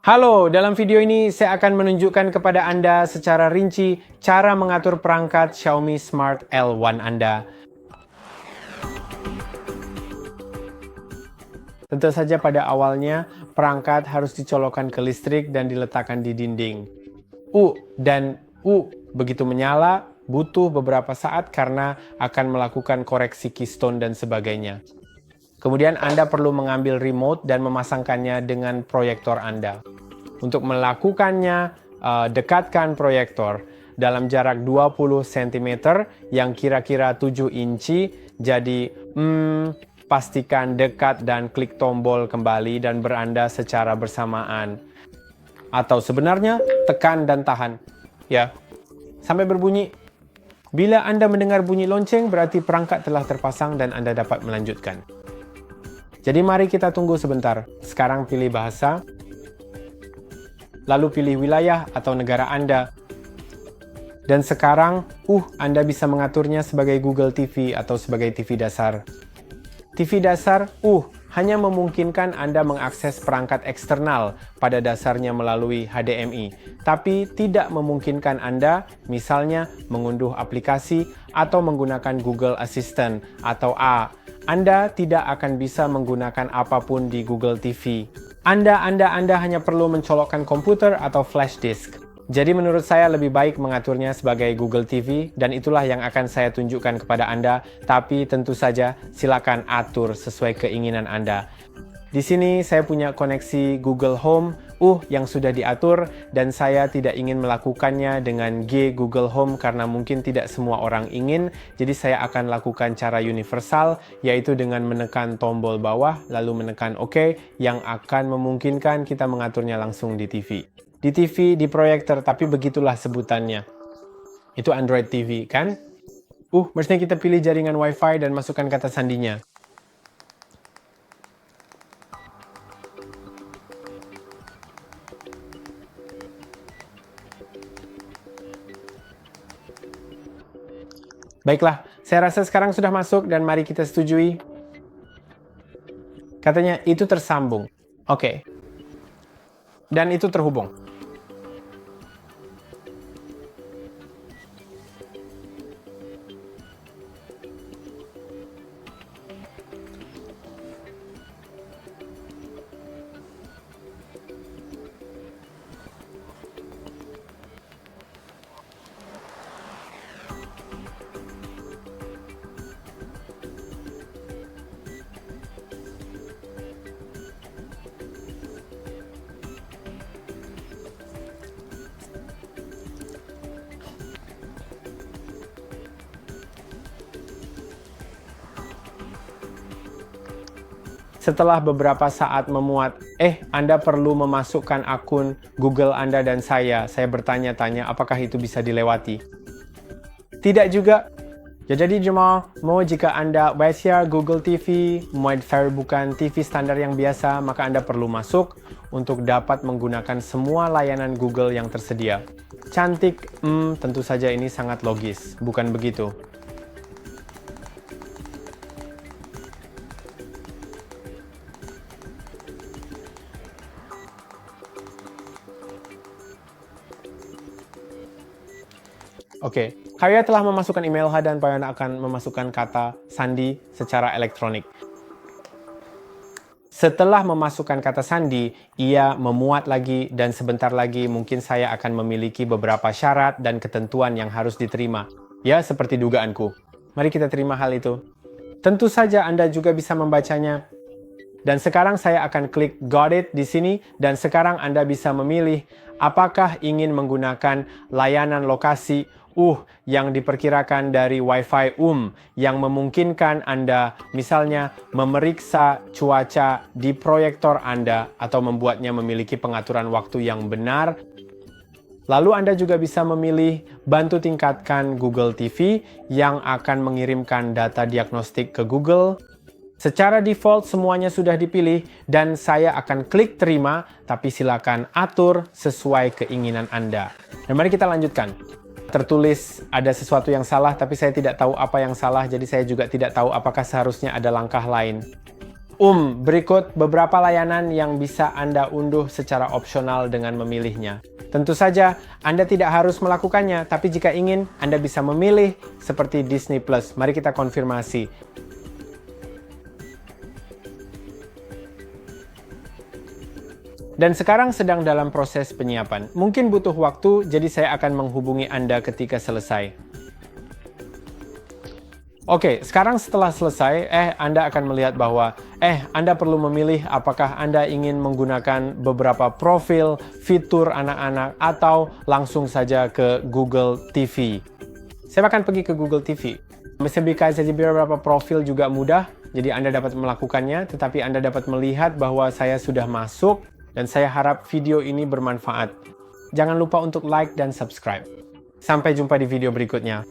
Halo, dalam video ini saya akan menunjukkan kepada Anda secara rinci cara mengatur perangkat Xiaomi Smart L1 Anda. Tentu saja pada awalnya, perangkat harus dicolokkan ke listrik dan diletakkan di dinding. Begitu menyala, butuh beberapa saat karena akan melakukan koreksi keystone dan sebagainya. Kemudian Anda perlu mengambil remote dan memasangkannya dengan proyektor Anda. Untuk melakukannya, dekatkan proyektor dalam jarak 20 cm yang kira-kira 7 inci. Jadi, pastikan dekat dan klik tombol kembali dan beranda secara bersamaan. Atau sebenarnya, tekan dan tahan. Ya, sampai berbunyi. Bila Anda mendengar bunyi lonceng, berarti perangkat telah terpasang dan Anda dapat melanjutkan. Jadi mari kita tunggu sebentar. Sekarang pilih bahasa, lalu pilih wilayah atau negara Anda. Dan sekarang, Anda bisa mengaturnya sebagai Google TV atau sebagai TV dasar. TV dasar, hanya memungkinkan Anda mengakses perangkat eksternal pada dasarnya melalui HDMI, tapi tidak memungkinkan Anda, misalnya, mengunduh aplikasi atau menggunakan Google Assistant atau Anda tidak akan bisa menggunakan apapun di Google TV. Anda hanya perlu mencolokkan komputer atau flash disk. Jadi menurut saya lebih baik mengaturnya sebagai Google TV dan itulah yang akan saya tunjukkan kepada Anda. Tapi tentu saja silakan atur sesuai keinginan Anda. Di sini saya punya koneksi Google Home yang sudah diatur dan saya tidak ingin melakukannya dengan Google Home karena mungkin tidak semua orang ingin. Jadi saya akan lakukan cara universal, yaitu dengan menekan tombol bawah lalu menekan OK yang akan memungkinkan kita mengaturnya langsung di TV. Di TV, di proyektor, tapi begitulah sebutannya. Itu Android TV, kan? Mestinya kita pilih jaringan Wi-Fi dan masukkan kata sandinya. Baiklah, saya rasa sekarang sudah masuk dan mari kita setujui. Katanya itu tersambung. Oke. Dan itu terhubung. Setelah beberapa saat memuat, Anda perlu memasukkan akun Google Anda dan saya bertanya-tanya apakah itu bisa dilewati. Tidak juga. Jadi jemaah, jika Anda biasa Google TV, bukan TV standar yang biasa, maka Anda perlu masuk untuk dapat menggunakan semua layanan Google yang tersedia. Cantik, tentu saja ini sangat logis, bukan begitu? Oke, kalian telah memasukkan email dan kalian akan memasukkan kata sandi secara elektronik. Setelah memasukkan kata sandi, ia memuat lagi dan sebentar lagi mungkin saya akan memiliki beberapa syarat dan ketentuan yang harus diterima. Ya, seperti dugaanku. Mari kita terima hal itu. Tentu saja Anda juga bisa membacanya. Dan sekarang saya akan klik Got It di sini dan sekarang Anda bisa memilih apakah ingin menggunakan layanan lokasi yang diperkirakan dari Wi-Fi yang memungkinkan Anda misalnya memeriksa cuaca di proyektor Anda atau membuatnya memiliki pengaturan waktu yang benar. Lalu Anda juga bisa memilih bantu tingkatkan Google TV yang akan mengirimkan data diagnostik ke Google. Secara default semuanya sudah dipilih dan saya akan klik terima, tapi silakan atur sesuai keinginan Anda. Dan mari kita lanjutkan. Tertulis ada sesuatu yang salah, tapi saya tidak tahu apa yang salah, jadi saya juga tidak tahu apakah seharusnya ada langkah lain. Berikut beberapa layanan yang bisa Anda unduh secara opsional dengan memilihnya. Tentu saja, Anda tidak harus melakukannya, tapi jika ingin, Anda bisa memilih seperti Disney+. Mari kita konfirmasi. Dan sekarang sedang dalam proses penyiapan. Mungkin butuh waktu, jadi saya akan menghubungi Anda ketika selesai. Oke, sekarang setelah selesai, Anda akan melihat bahwa Anda perlu memilih apakah Anda ingin menggunakan beberapa profil, fitur anak-anak, atau langsung saja ke Google TV. Saya akan pergi ke Google TV. Bisa di beberapa profil juga mudah, jadi Anda dapat melakukannya, tetapi Anda dapat melihat bahwa saya sudah masuk, dan saya harap video ini bermanfaat. Jangan lupa untuk like dan subscribe. Sampai jumpa di video berikutnya.